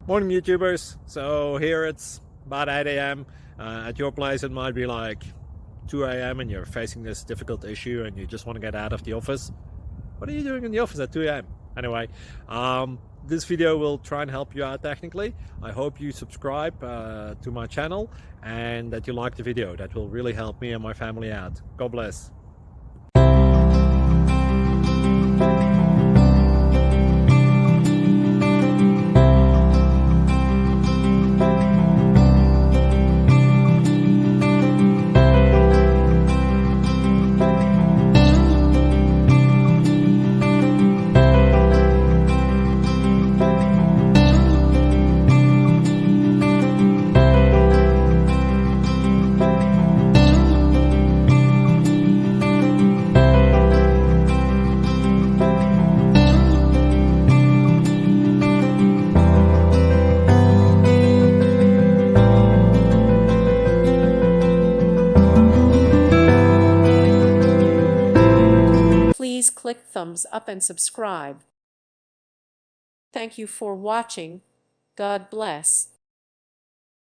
Morning YouTubers. So here it's about 8 a.m. At your place it might be like 2 a.m. and you're facing this difficult issue and you just want to get out of the office. What are you doing in the office at 2 a.m.? Anyway, this video will try and help you out technically. I hope you subscribe to my channel and that you like the video. That will really help me and my family out. God bless. Please click thumbs up and subscribe. Thank you for watching. God bless.